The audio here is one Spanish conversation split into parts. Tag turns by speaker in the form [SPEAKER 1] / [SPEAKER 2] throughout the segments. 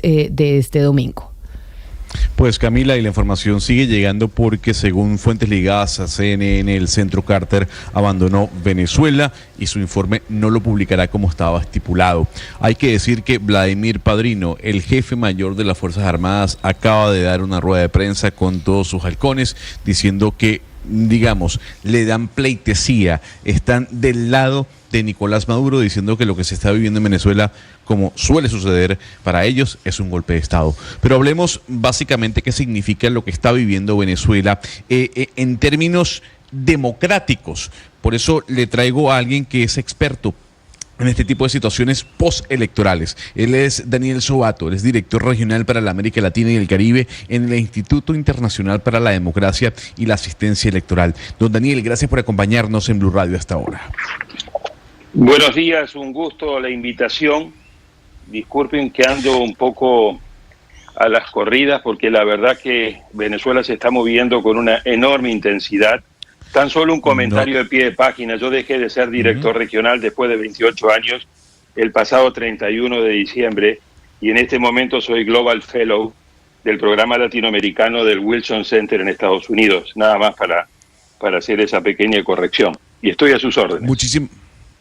[SPEAKER 1] de este domingo.
[SPEAKER 2] Pues Camila, y la información sigue llegando porque según fuentes ligadas a CNN, el Centro Carter abandonó Venezuela y su informe no lo publicará como estaba estipulado. Hay que decir que Vladimir Padrino, el jefe mayor de las Fuerzas Armadas, acaba de dar una rueda de prensa con todos sus halcones diciendo que, digamos, le dan pleitesía, están del lado de Nicolás Maduro, diciendo que lo que se está viviendo en Venezuela, como suele suceder para ellos, es un golpe de Estado. Pero hablemos básicamente qué significa lo que está viviendo Venezuela en términos democráticos. Por eso le traigo a alguien que es experto en este tipo de situaciones postelectorales. Él es Daniel Sobato, él es director regional para la América Latina y el Caribe en el Instituto Internacional para la Democracia y la Asistencia Electoral. Don Daniel, gracias por acompañarnos en Blue Radio hasta ahora.
[SPEAKER 3] Buenos días, un gusto la invitación. Disculpen que ando un poco a las corridas porque la verdad que Venezuela se está moviendo con una enorme intensidad. Tan solo un comentario de pie de página. Yo dejé de ser director regional después de 28 años, el pasado 31 de diciembre, y en este momento soy Global Fellow del programa latinoamericano del Wilson Center en Estados Unidos. Nada más para hacer esa pequeña corrección. Y estoy a sus órdenes.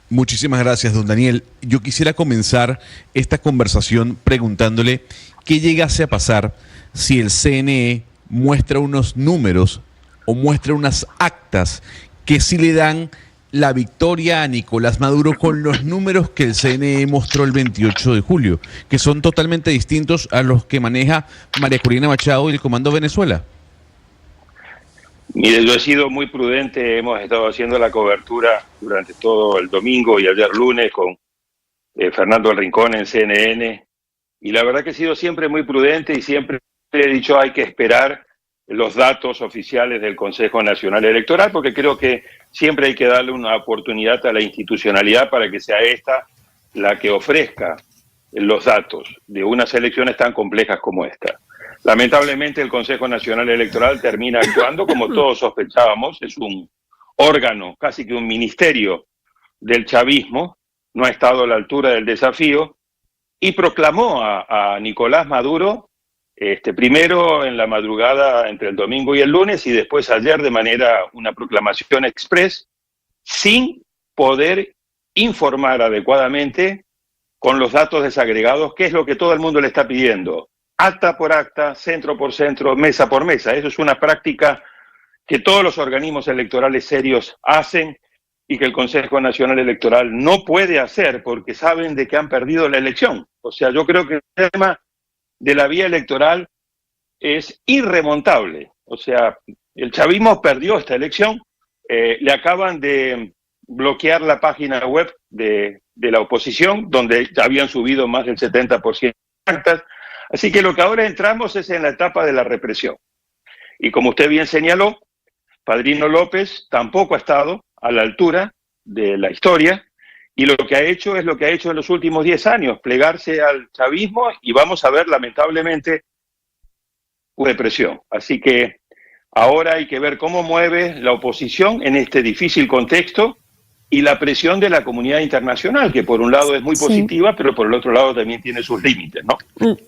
[SPEAKER 2] Muchísimas gracias, don Daniel. Yo quisiera comenzar esta conversación preguntándole qué llegase a pasar si el CNE muestra unos números o muestra unas actas que sí le dan la victoria a Nicolás Maduro con los números que el CNE mostró el 28 de julio, que son totalmente distintos a los que maneja María Corina Machado y el Comando Venezuela.
[SPEAKER 3] Mire, yo he sido muy prudente, hemos estado haciendo la cobertura durante todo el domingo y ayer lunes con Fernando El Rincón en CNN, y la verdad que he sido siempre muy prudente y siempre he dicho hay que esperar los datos oficiales del Consejo Nacional Electoral, porque creo que siempre hay que darle una oportunidad a la institucionalidad para que sea esta la que ofrezca los datos de unas elecciones tan complejas como esta. Lamentablemente el Consejo Nacional Electoral termina actuando como todos sospechábamos, es un órgano, casi que un ministerio del chavismo, no ha estado a la altura del desafío y proclamó a Nicolás Maduro primero en la madrugada entre el domingo y el lunes y después ayer de una proclamación express sin poder informar adecuadamente con los datos desagregados, que es lo que todo el mundo le está pidiendo. Acta por acta, centro por centro, mesa por mesa. Eso es una práctica que todos los organismos electorales serios hacen y que el Consejo Nacional Electoral no puede hacer porque saben de que han perdido la elección. O sea, yo creo que el tema de la vía electoral es irremontable. O sea, el chavismo perdió esta elección, le acaban de bloquear la página web de la oposición, donde ya habían subido más del 70% de actas. Así que lo que ahora entramos es en la etapa de la represión. Y como usted bien señaló, Padrino López tampoco ha estado a la altura de la historia y lo que ha hecho es lo que ha hecho en los últimos 10 años, plegarse al chavismo y vamos a ver lamentablemente represión. Así que ahora hay que ver cómo mueve la oposición en este difícil contexto y la presión de la comunidad internacional, que por un lado es muy positiva, pero por el otro lado también tiene sus límites, ¿no?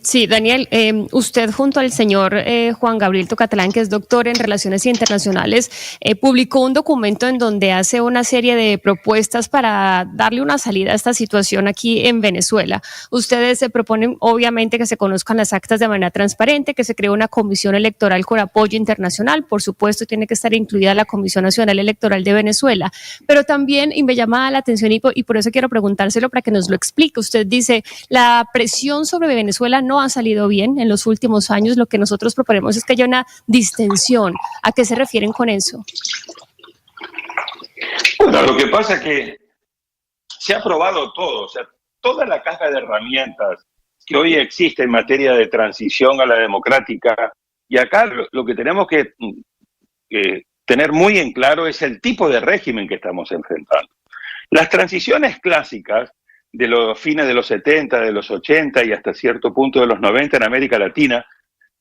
[SPEAKER 1] Sí, Daniel, usted junto al señor Juan Gabriel Tocatlán, que es doctor en Relaciones Internacionales, publicó un documento en donde hace una serie de propuestas para darle una salida a esta situación aquí en Venezuela. Ustedes se proponen, obviamente, que se conozcan las actas de manera transparente, que se cree una comisión electoral con apoyo internacional, por supuesto, tiene que estar incluida la Comisión Nacional Electoral de Venezuela, pero también, y me llama la atención y por eso quiero preguntárselo para que nos lo explique. Usted dice, la presión sobre Venezuela no ha salido bien en los últimos años, lo que nosotros proponemos es que haya una distensión. ¿A qué se refieren con eso?
[SPEAKER 3] Bueno, lo que pasa es que se ha probado todo, o sea, toda la caja de herramientas que hoy existe en materia de transición a la democrática, y acá lo que tenemos que tener muy en claro es el tipo de régimen que estamos enfrentando. Las transiciones clásicas de los fines de los 70, de los 80 y hasta cierto punto de los 90 en América Latina,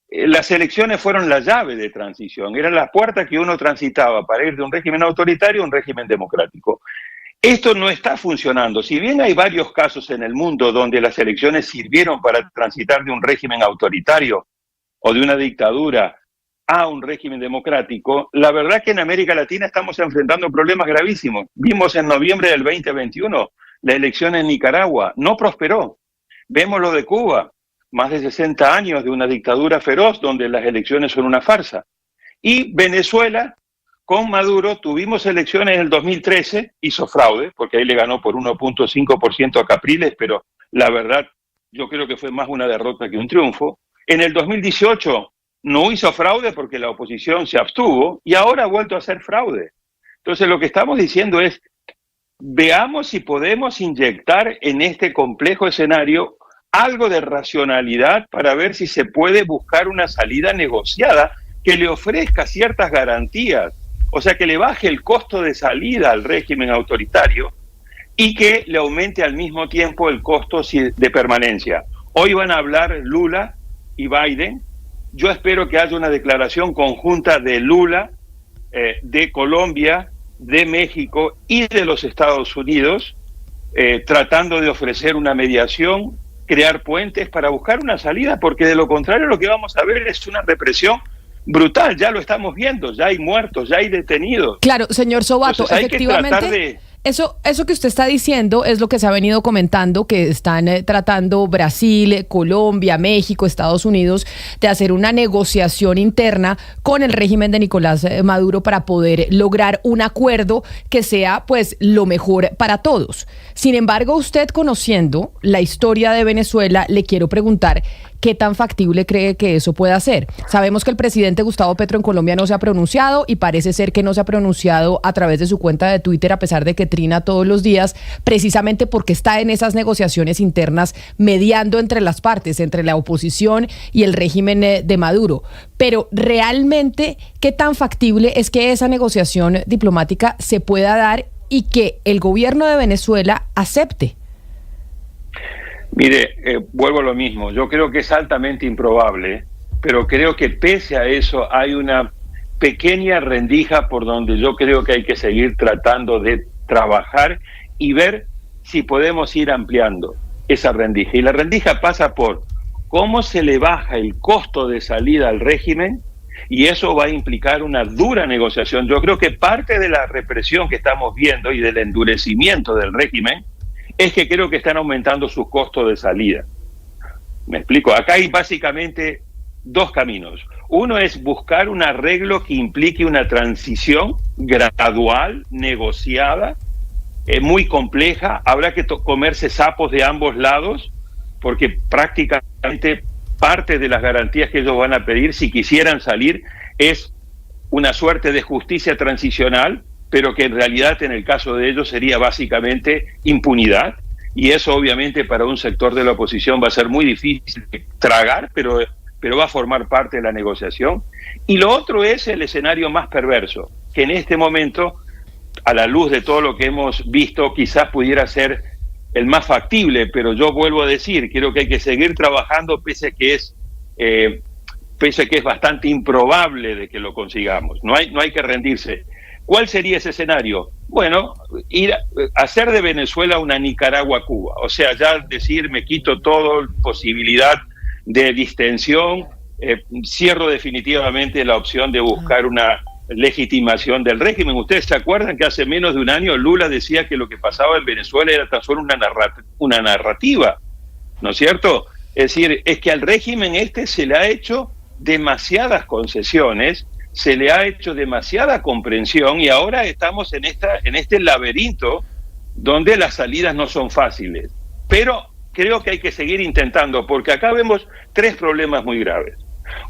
[SPEAKER 3] las elecciones fueron la llave de transición, eran la puerta que uno transitaba para ir de un régimen autoritario a un régimen democrático. Esto no está funcionando. Si bien hay varios casos en el mundo donde las elecciones sirvieron para transitar de un régimen autoritario o de una dictadura a un régimen democrático, la verdad que en América Latina estamos enfrentando problemas gravísimos. Vimos en noviembre del 2021 la elección en Nicaragua, no prosperó. Vemos lo de Cuba, más de 60 años de una dictadura feroz donde las elecciones son una farsa. Y Venezuela, con Maduro, tuvimos elecciones en el 2013, hizo fraude, porque ahí le ganó por 1.5% a Capriles, pero la verdad yo creo que fue más una derrota que un triunfo. En el 2018 no hizo fraude porque la oposición se abstuvo y ahora ha vuelto a hacer fraude. Entonces lo que estamos diciendo es, veamos si podemos inyectar en este complejo escenario algo de racionalidad para ver si se puede buscar una salida negociada que le ofrezca ciertas garantías, o sea, que le baje el costo de salida al régimen autoritario y que le aumente al mismo tiempo el costo de permanencia. Hoy van a hablar Lula y Biden. Yo espero que haya una declaración conjunta de Lula, de Colombia, de México y de los Estados Unidos, tratando de ofrecer una mediación, crear puentes para buscar una salida, porque de lo contrario lo que vamos a ver es una represión brutal. Ya lo estamos viendo, ya hay muertos, ya hay detenidos.
[SPEAKER 4] Claro, señor Sobato,
[SPEAKER 3] entonces,
[SPEAKER 4] efectivamente, eso que usted está diciendo es lo que se ha venido comentando, que están tratando Brasil, Colombia, México, Estados Unidos, de hacer una negociación interna con el régimen de Nicolás Maduro para poder lograr un acuerdo que sea, pues, lo mejor para todos. Sin embargo, usted, conociendo la historia de Venezuela, le quiero preguntar ¿qué tan factible cree que eso pueda ser? Sabemos que el presidente Gustavo Petro en Colombia no se ha pronunciado y parece ser que no se ha pronunciado a través de su cuenta de Twitter, a pesar de que trina todos los días, precisamente porque está en esas negociaciones internas mediando entre las partes, entre la oposición y el régimen de Maduro. Pero realmente, ¿qué tan factible es que esa negociación diplomática se pueda dar y que el gobierno de Venezuela acepte?
[SPEAKER 3] Mire, vuelvo a lo mismo. Yo creo que es altamente improbable, pero creo que pese a eso hay una pequeña rendija por donde yo creo que hay que seguir tratando de trabajar y ver si podemos ir ampliando esa rendija. Y la rendija pasa por cómo se le baja el costo de salida al régimen, y eso va a implicar una dura negociación. Yo creo que parte de la represión que estamos viendo y del endurecimiento del régimen es que creo que están aumentando sus costos de salida. ¿Me explico? Acá hay básicamente dos caminos. Uno es buscar un arreglo que implique una transición gradual, negociada, muy compleja. Habrá que comerse sapos de ambos lados, porque prácticamente parte de las garantías que ellos van a pedir, si quisieran salir, es una suerte de justicia transicional, pero que en realidad en el caso de ellos sería básicamente impunidad, y eso obviamente para un sector de la oposición va a ser muy difícil de tragar, pero va a formar parte de la negociación. Y lo otro es el escenario más perverso, que en este momento, a la luz de todo lo que hemos visto, quizás pudiera ser el más factible, pero yo vuelvo a decir, creo que hay que seguir trabajando pese a que es bastante improbable de que lo consigamos. No hay que rendirse. ¿Cuál sería ese escenario? Bueno, hacer de Venezuela una Nicaragua-Cuba. O sea, ya decir, me quito toda posibilidad de distensión, cierro definitivamente la opción de buscar una legitimación del régimen. Ustedes se acuerdan que hace menos de un año Lula decía que lo que pasaba en Venezuela era tan solo una narrativa, ¿no es cierto? Es decir, es que al régimen se le ha hecho demasiadas concesiones, se le ha hecho demasiada comprensión, y ahora estamos en este laberinto donde las salidas no son fáciles. Pero creo que hay que seguir intentando, porque acá vemos tres problemas muy graves.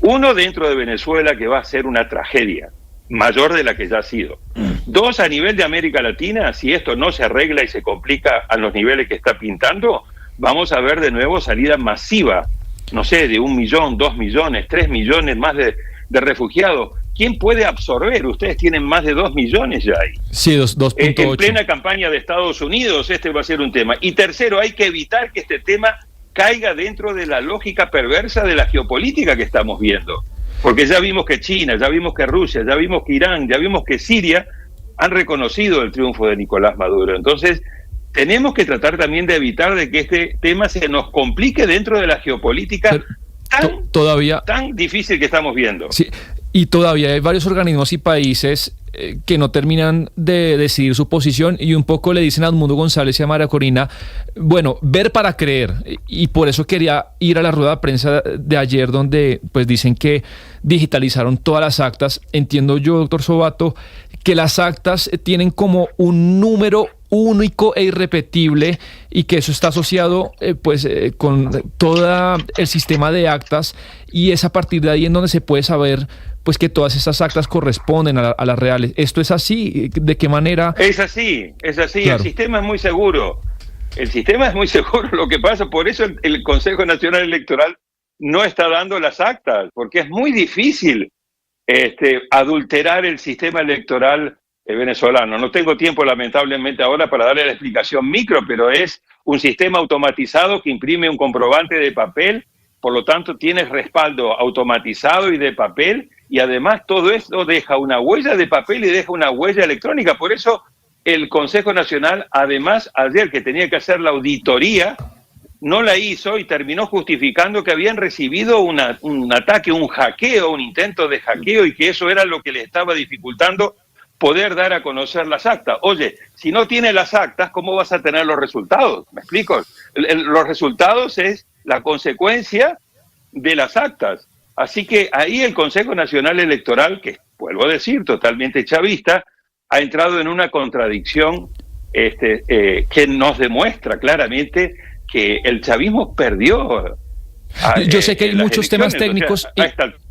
[SPEAKER 3] Uno, dentro de Venezuela, que va a ser una tragedia mayor de la que ya ha sido. Dos, a nivel de América Latina, si esto no se arregla y se complica a los niveles que está pintando, vamos a ver de nuevo salida masiva, no sé, de 1 millón, 2 millones, 3 millones más de refugiados. ¿Quién puede absorber? Ustedes tienen más de 2 millones ya ahí.
[SPEAKER 5] Sí, 2.8.
[SPEAKER 3] En plena campaña de Estados Unidos, este va a ser un tema. Y tercero, hay que evitar que este tema caiga dentro de la lógica perversa de la geopolítica que estamos viendo. Porque ya vimos que China, ya vimos que Rusia, ya vimos que Irán, ya vimos que Siria han reconocido el triunfo de Nicolás Maduro. Entonces, tenemos que tratar también de evitar de que este tema se nos complique dentro de la geopolítica tan difícil que estamos viendo.
[SPEAKER 5] Sí, y todavía hay varios organismos y países que no terminan de decidir su posición, y un poco le dicen a Edmundo González y a María Corina, bueno, ver para creer, y por eso quería ir a la rueda de prensa de ayer donde pues dicen que digitalizaron todas las actas. Entiendo yo, doctor Sobato, que las actas tienen como un número único e irrepetible y que eso está asociado con todo el sistema de actas, y es a partir de ahí en donde se puede saber pues que todas esas actas corresponden a las reales. ¿Esto es así? ¿De qué manera?
[SPEAKER 3] Es así. Claro. El sistema es muy seguro. Lo que pasa, por eso el Consejo Nacional Electoral no está dando las actas, porque es muy difícil adulterar el sistema electoral venezolano. No tengo tiempo, lamentablemente, ahora para darle la explicación micro, pero es un sistema automatizado que imprime un comprobante de papel, por lo tanto tiene respaldo automatizado y de papel, y además todo esto deja una huella de papel y deja una huella electrónica. Por eso el Consejo Nacional, además, ayer que tenía que hacer la auditoría, no la hizo y terminó justificando que habían recibido un ataque, un hackeo, un intento de hackeo, y que eso era lo que le estaba dificultando poder dar a conocer las actas. Oye, si no tiene las actas, ¿cómo vas a tener los resultados? ¿Me explico? Los resultados es la consecuencia de las actas. Así que ahí el Consejo Nacional Electoral, que vuelvo a decir, totalmente chavista, ha entrado en una contradicción que nos demuestra claramente que el chavismo perdió.
[SPEAKER 5] Yo sé que hay muchos temas técnicos,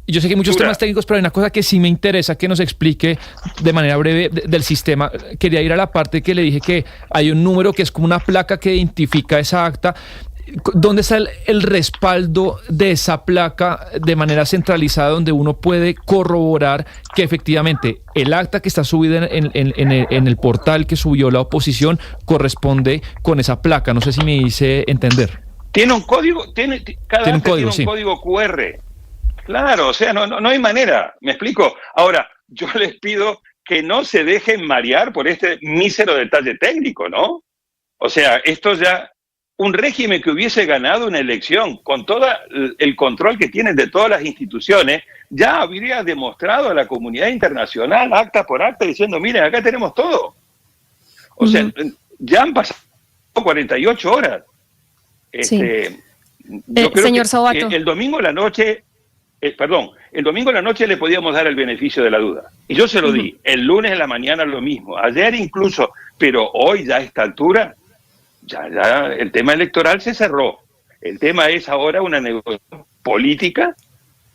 [SPEAKER 5] yo sé que hay muchos temas técnicos, pero hay una cosa que sí me interesa que nos explique de manera breve del sistema. Quería ir a la parte que le dije que hay un número que es como una placa que identifica esa acta. ¿Dónde está el respaldo de esa placa de manera centralizada, donde uno puede corroborar que efectivamente el acta que está subida en el portal que subió la oposición corresponde con esa placa? No sé si me hice entender.
[SPEAKER 3] Tiene un código, cada acta tiene un código QR. Claro, o sea, no hay manera, ¿me explico? Ahora, yo les pido que no se dejen marear por este mísero detalle técnico, ¿no? O sea, esto ya... Un régimen que hubiese ganado una elección con todo el control que tienen de todas las instituciones, ya habría demostrado a la comunidad internacional, acta por acta, diciendo, miren, acá tenemos todo. O sea, ya han pasado 48 horas.
[SPEAKER 1] Sí.
[SPEAKER 3] Yo creo
[SPEAKER 1] señor
[SPEAKER 3] que
[SPEAKER 1] Sobato.
[SPEAKER 3] el domingo a la noche, le podíamos dar el beneficio de la duda. Y yo se lo di. El lunes en la mañana lo mismo. Ayer incluso, pero hoy ya a esta altura... Ya el tema electoral se cerró. El tema es ahora una negociación política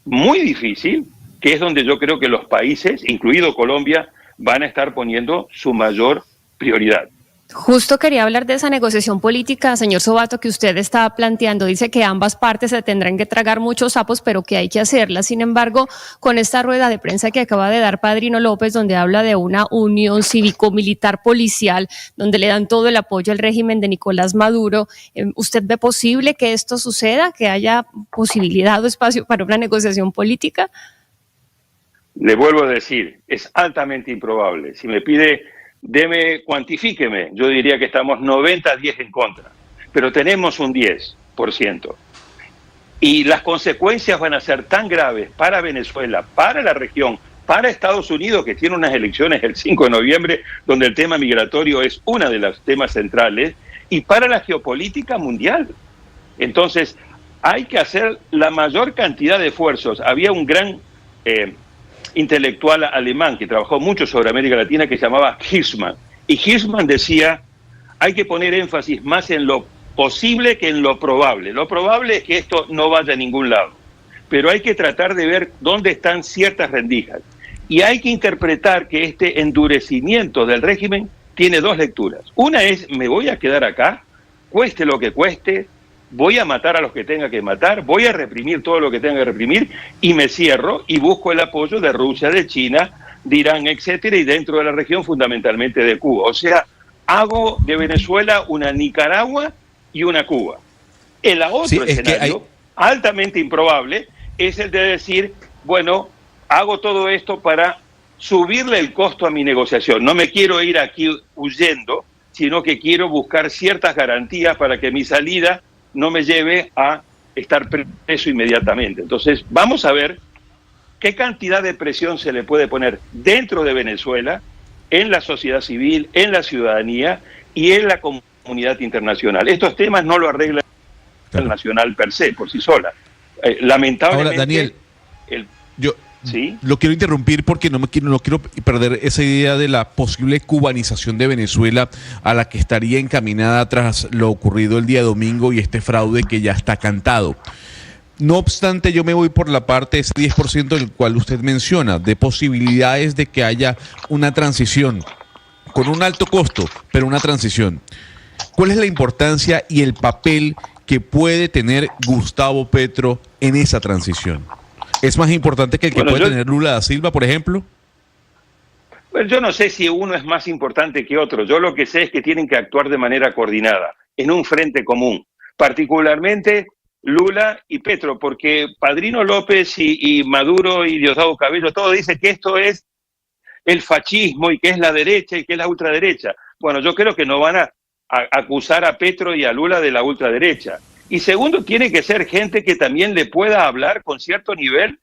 [SPEAKER 3] muy difícil, que es donde yo creo que los países, incluido Colombia, van a estar poniendo su mayor prioridad.
[SPEAKER 1] Justo quería hablar de esa negociación política, señor Sobato, que usted estaba planteando. Dice que ambas partes se tendrán que tragar muchos sapos, pero que hay que hacerla. Sin embargo, con esta rueda de prensa que acaba de dar Padrino López, donde habla de una unión cívico-militar policial, donde le dan todo el apoyo al régimen de Nicolás Maduro, ¿usted ve posible que esto suceda, que haya posibilidad o espacio para una negociación política?
[SPEAKER 3] Le vuelvo a decir, es altamente improbable. Si me pide... cuantifíqueme, yo diría que estamos 90-10 en contra, pero tenemos un 10%. Y las consecuencias van a ser tan graves para Venezuela, para la región, para Estados Unidos, que tiene unas elecciones el 5 de noviembre, donde el tema migratorio es uno de los temas centrales, y para la geopolítica mundial. Entonces, hay que hacer la mayor cantidad de esfuerzos. Había un gran... intelectual alemán que trabajó mucho sobre América Latina que se llamaba Hirschman, y Hirschman decía, hay que poner énfasis más en lo posible que en lo probable. Lo probable es que esto no vaya a ningún lado, pero hay que tratar de ver dónde están ciertas rendijas, y hay que interpretar que este endurecimiento del régimen tiene dos lecturas. Una es, me voy a quedar acá, cueste lo que cueste, voy a matar a los que tenga que matar, voy a reprimir todo lo que tenga que reprimir, y me cierro y busco el apoyo de Rusia, de China, de Irán, etcétera, y dentro de la región fundamentalmente de Cuba. O sea, hago de Venezuela una Nicaragua y una Cuba. El otro escenario, altamente improbable, es el de decir, bueno, hago todo esto para subirle el costo a mi negociación. No me quiero ir aquí huyendo, sino que quiero buscar ciertas garantías para que mi salida no me lleve a estar preso inmediatamente. Entonces, vamos a ver qué cantidad de presión se le puede poner dentro de Venezuela, en la sociedad civil, en la ciudadanía y en la comunidad internacional. Estos temas no lo arregla el nacional per se, por sí sola. Lamentablemente...
[SPEAKER 2] Ahora, Daniel, yo
[SPEAKER 3] ¿sí?
[SPEAKER 2] lo quiero interrumpir porque no quiero perder esa idea de la posible cubanización de Venezuela a la que estaría encaminada tras lo ocurrido el día domingo y este fraude que ya está cantado. No obstante, yo me voy por la parte, ese 10% del cual usted menciona, de posibilidades de que haya una transición, con un alto costo, pero una transición. ¿Cuál es la importancia y el papel que puede tener Gustavo Petro en esa transición? ¿Es más importante que el que puede tener Lula da Silva, por ejemplo?
[SPEAKER 3] Bueno, yo no sé si uno es más importante que otro. Yo lo que sé es que tienen que actuar de manera coordinada, en un frente común, particularmente Lula y Petro, porque Padrino López y Maduro y Diosdado Cabello, todo dice que esto es el fascismo y que es la derecha y que es la ultraderecha. Bueno, yo creo que no van a acusar a Petro y a Lula de la ultraderecha. Y segundo, tiene que ser gente que también le pueda hablar con cierto nivel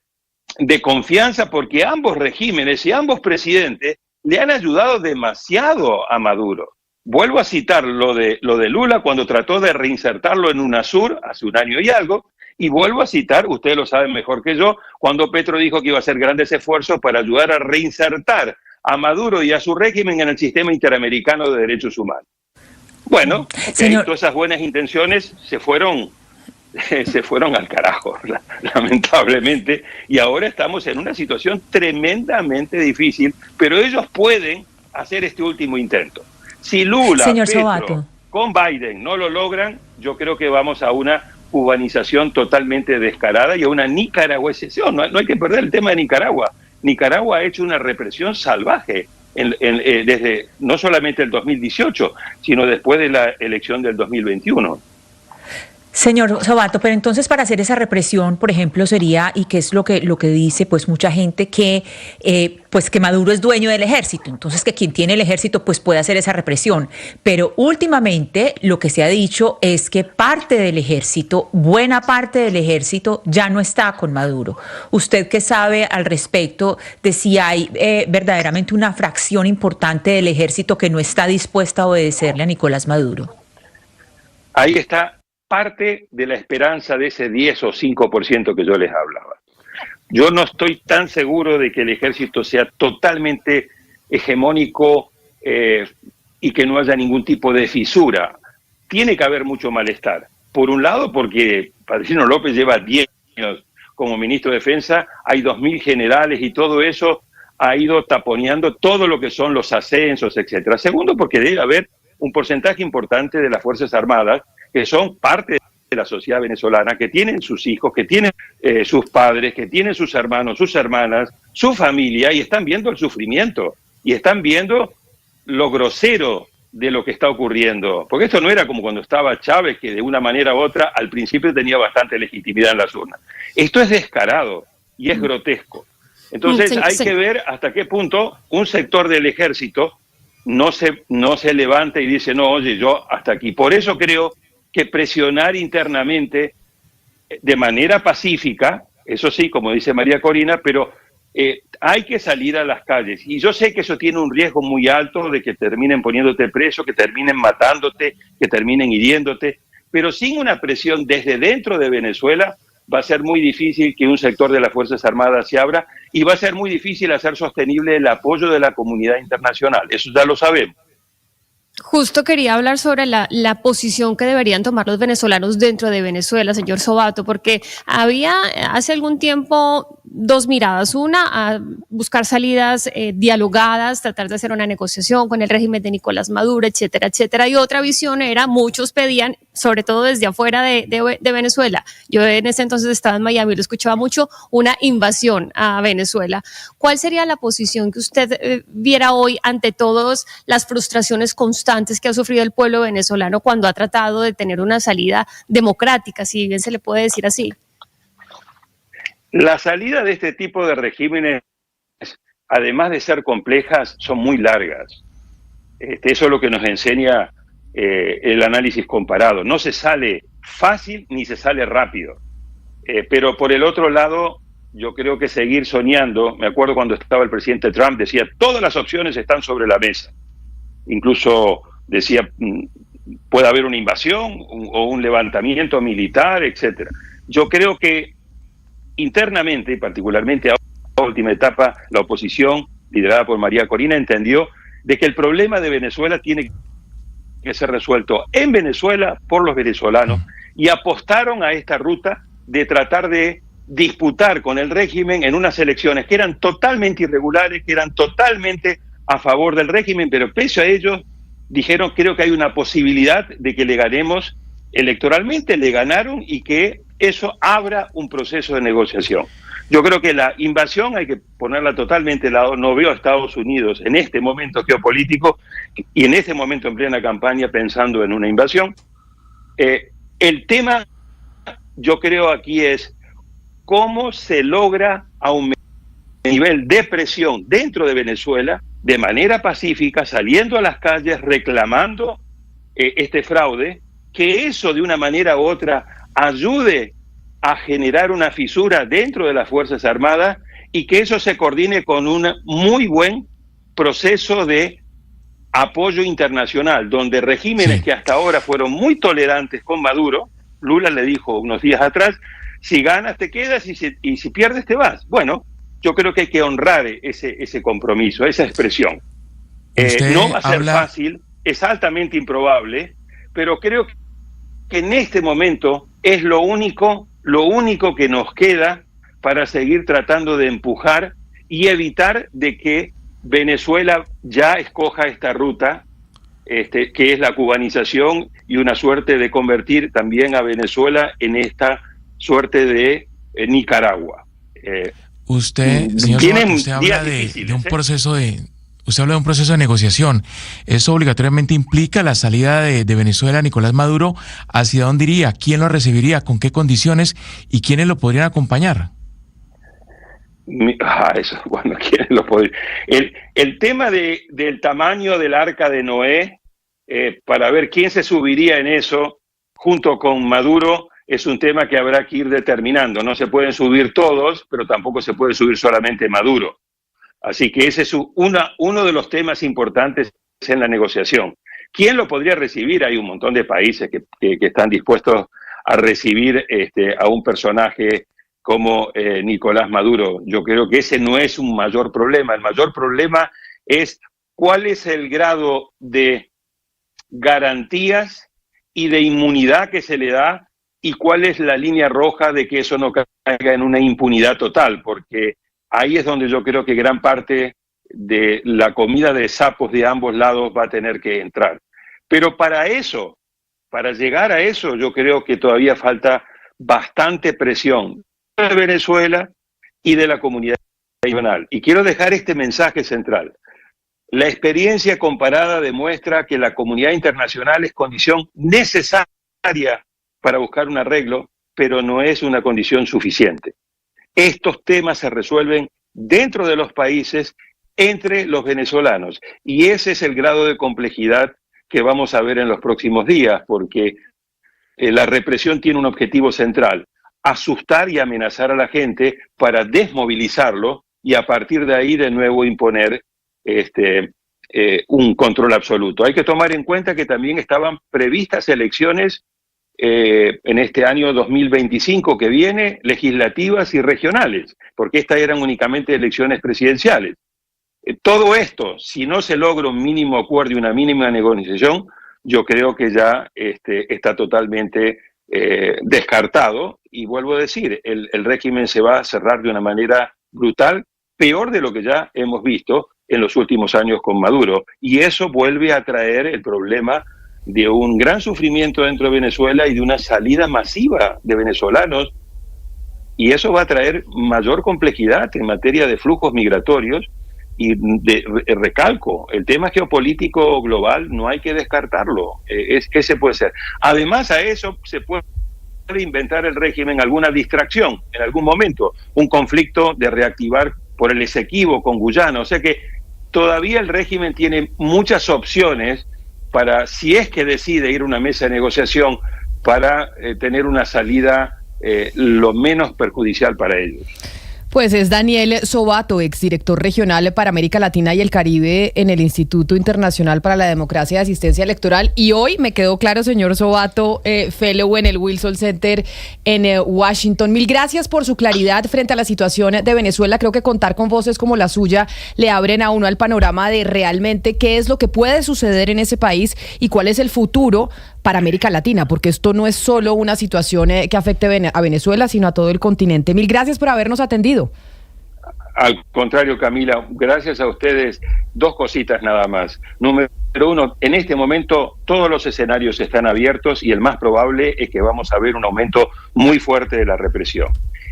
[SPEAKER 3] de confianza, porque ambos regímenes y ambos presidentes le han ayudado demasiado a Maduro. Vuelvo a citar lo de Lula cuando trató de reinsertarlo en UNASUR hace un año y algo, y vuelvo a citar, ustedes lo saben mejor que yo, cuando Petro dijo que iba a hacer grandes esfuerzos para ayudar a reinsertar a Maduro y a su régimen en el sistema interamericano de derechos humanos. Bueno, todas esas buenas intenciones se fueron al carajo, lamentablemente, y ahora estamos en una situación tremendamente difícil, pero ellos pueden hacer este último intento. Si Lula, Petro, con Biden no lo logran, yo creo que vamos a una cubanización totalmente descarada y a una nicaragüesización. No hay que perder el tema de Nicaragua. Nicaragua ha hecho una represión salvaje desde no solamente el 2018, sino después de la elección del 2021.
[SPEAKER 6] Señor Sobato, pero entonces para hacer esa represión, por ejemplo, sería, y que es lo que dice pues mucha gente, que pues que Maduro es dueño del ejército, entonces que quien tiene el ejército pues puede hacer esa represión. Pero últimamente lo que se ha dicho es que parte del ejército, buena parte del ejército ya no está con Maduro. ¿Usted qué sabe al respecto de si hay verdaderamente una fracción importante del ejército que no está dispuesta a obedecerle a Nicolás Maduro?
[SPEAKER 3] Ahí está parte de la esperanza de ese 10 o 5% que yo les hablaba. Yo no estoy tan seguro de que el ejército sea totalmente hegemónico y que no haya ningún tipo de fisura. Tiene que haber mucho malestar. Por un lado, porque Padrino López lleva 10 años como ministro de Defensa, hay 2.000 generales y todo eso ha ido taponeando todo lo que son los ascensos, etcétera. Segundo, porque debe haber un porcentaje importante de las Fuerzas Armadas que son parte de la sociedad venezolana, que tienen sus hijos, que tienen sus padres, que tienen sus hermanos, sus hermanas, su familia, y están viendo el sufrimiento, y están viendo lo grosero de lo que está ocurriendo. Porque esto no era como cuando estaba Chávez, que de una manera u otra al principio tenía bastante legitimidad en las urnas. Esto es descarado y es grotesco. Entonces hay que ver hasta qué punto un sector del ejército no se levanta y dice, no, oye, yo hasta aquí. Por eso creo que presionar internamente de manera pacífica, eso sí, como dice María Corina, pero hay que salir a las calles. Y yo sé que eso tiene un riesgo muy alto de que terminen poniéndote preso, que terminen matándote, que terminen hiriéndote, pero sin una presión desde dentro de Venezuela va a ser muy difícil que un sector de las Fuerzas Armadas se abra y va a ser muy difícil hacer sostenible el apoyo de la comunidad internacional. Eso ya lo sabemos.
[SPEAKER 1] Justo quería hablar sobre la posición que deberían tomar los venezolanos dentro de Venezuela, señor Sobato, porque había hace algún tiempo dos miradas. Una, a buscar salidas dialogadas, tratar de hacer una negociación con el régimen de Nicolás Maduro, etcétera, etcétera. Y otra visión era, muchos pedían, sobre todo desde afuera de Venezuela. Yo en ese entonces estaba en Miami, lo escuchaba mucho, una invasión a Venezuela. ¿Cuál sería la posición que usted viera hoy ante todas las frustraciones constantes que ha sufrido el pueblo venezolano cuando ha tratado de tener una salida democrática, si bien se le puede decir así?
[SPEAKER 3] La salida de este tipo de regímenes además de ser complejas, son muy largas. Eso es lo que nos enseña el análisis comparado. No se sale fácil ni se sale rápido. Pero por el otro lado, yo creo que seguir soñando, me acuerdo cuando estaba el presidente Trump, decía, todas las opciones están sobre la mesa. Incluso decía, puede haber una invasión o un levantamiento militar, etcétera. Yo creo que internamente, y particularmente a la última etapa, la oposición, liderada por María Corina, entendió de que el problema de Venezuela tiene que ser resuelto en Venezuela por los venezolanos, y apostaron a esta ruta de tratar de disputar con el régimen en unas elecciones que eran totalmente irregulares, que eran totalmente a favor del régimen, pero pese a ello dijeron, creo que hay una posibilidad de que le ganemos electoralmente, le ganaron, y que eso abra un proceso de negociación. Yo creo que la invasión hay que ponerla totalmente de lado. No veo a Estados Unidos en este momento geopolítico y en este momento en plena campaña pensando en una invasión. El tema, yo creo aquí, es cómo se logra aumentar el nivel de presión dentro de Venezuela de manera pacífica, saliendo a las calles, reclamando este fraude, que eso de una manera u otra ayude a generar una fisura dentro de las Fuerzas Armadas, y que eso se coordine con un muy buen proceso de apoyo internacional, donde regímenes que hasta ahora fueron muy tolerantes con Maduro, Lula le dijo unos días atrás, si ganas te quedas y si pierdes te vas. Bueno, yo creo que hay que honrar ese compromiso, esa expresión. No va a ser fácil, es altamente improbable, pero creo que en este momento es lo único que nos queda para seguir tratando de empujar y evitar de que Venezuela ya escoja esta ruta, que es la cubanización, y una suerte de convertir también a Venezuela en esta suerte de Nicaragua.
[SPEAKER 7] Usted, señor Sobato, usted habla de un proceso usted habla de un proceso de negociación. ¿Eso obligatoriamente implica la salida de Venezuela, Nicolás Maduro? ¿Hacia dónde iría? ¿Quién lo recibiría? ¿Con qué condiciones? ¿Y quiénes lo podrían acompañar?
[SPEAKER 3] Eso, bueno, ¿quiénes lo podrían? El tema del tamaño del Arca de Noé, para ver quién se subiría en eso junto con Maduro, es un tema que habrá que ir determinando. No se pueden subir todos, pero tampoco se puede subir solamente Maduro. Así que ese es uno de los temas importantes en la negociación. ¿Quién lo podría recibir? Hay un montón de países que están dispuestos a recibir a un personaje como Nicolás Maduro. Yo creo que ese no es un mayor problema. El mayor problema es cuál es el grado de garantías y de inmunidad que se le da, y cuál es la línea roja de que eso no caiga en una impunidad total, porque ahí es donde yo creo que gran parte de la comida de sapos de ambos lados va a tener que entrar. Pero para llegar a eso, yo creo que todavía falta bastante presión de Venezuela y de la comunidad internacional. Y quiero dejar este mensaje central. La experiencia comparada demuestra que la comunidad internacional es condición necesaria para buscar un arreglo, pero no es una condición suficiente. Estos temas se resuelven dentro de los países, entre los venezolanos, y ese es el grado de complejidad que vamos a ver en los próximos días, porque la represión tiene un objetivo central: asustar y amenazar a la gente para desmovilizarlo, y a partir de ahí de nuevo imponer un control absoluto. Hay que tomar en cuenta que también estaban previstas elecciones en este año 2025 que viene, legislativas y regionales, porque estas eran únicamente elecciones presidenciales. Todo esto, si no se logra un mínimo acuerdo y una mínima negociación, yo creo que ya está totalmente descartado, y vuelvo a decir, el régimen se va a cerrar de una manera brutal, peor de lo que ya hemos visto en los últimos años con Maduro, y eso vuelve a traer el problema de un gran sufrimiento dentro de Venezuela y de una salida masiva de venezolanos, y eso va a traer mayor complejidad en materia de flujos migratorios y de recalco. El tema geopolítico global no hay que descartarlo, ese puede ser. Además a eso se puede inventar el régimen alguna distracción en algún momento, un conflicto de reactivar por el Esequibo con Guyana. O sea que todavía el régimen tiene muchas opciones para, si es que decide ir a una mesa de negociación, para tener una salida lo menos perjudicial para ellos.
[SPEAKER 4] Pues es Daniel Sobato, exdirector regional para América Latina y el Caribe en el Instituto Internacional para la Democracia y Asistencia Electoral. Y hoy me quedó claro, señor Sobato, fellow en el Wilson Center en Washington. Mil gracias por su claridad frente a la situación de Venezuela. Creo que contar con voces como la suya le abren a uno al panorama de realmente qué es lo que puede suceder en ese país y cuál es el futuro para América Latina, porque esto no es solo una situación que afecte a Venezuela, sino a todo el continente. Mil gracias por habernos atendido.
[SPEAKER 3] Al contrario, Camila, gracias a ustedes. Dos cositas nada más. Número uno, en este momento todos los escenarios están abiertos y el más probable es que vamos a ver un aumento muy fuerte de la represión.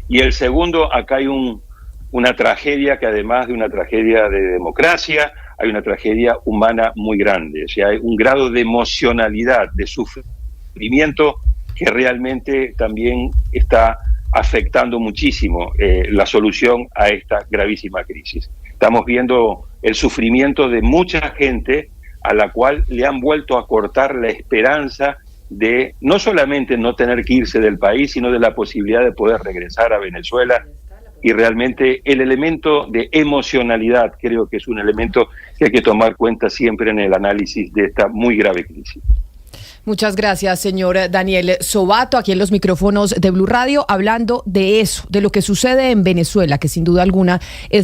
[SPEAKER 3] Y el segundo, acá hay una tragedia que además de una tragedia de democracia, hay una tragedia humana muy grande. O sea, hay un grado de emocionalidad, de sufrimiento que realmente también está afectando muchísimo la solución a esta gravísima crisis. Estamos viendo el sufrimiento de mucha gente a la cual le han vuelto a cortar la esperanza de no solamente no tener que irse del país, sino de la posibilidad de poder regresar a Venezuela. Y realmente el elemento de emocionalidad creo que es un elemento que hay que tomar cuenta siempre en el análisis de esta muy grave crisis.
[SPEAKER 4] Muchas gracias, señor Daniel Sobato, aquí en los micrófonos de Blue Radio, hablando de eso, de lo que sucede en Venezuela, que sin duda alguna es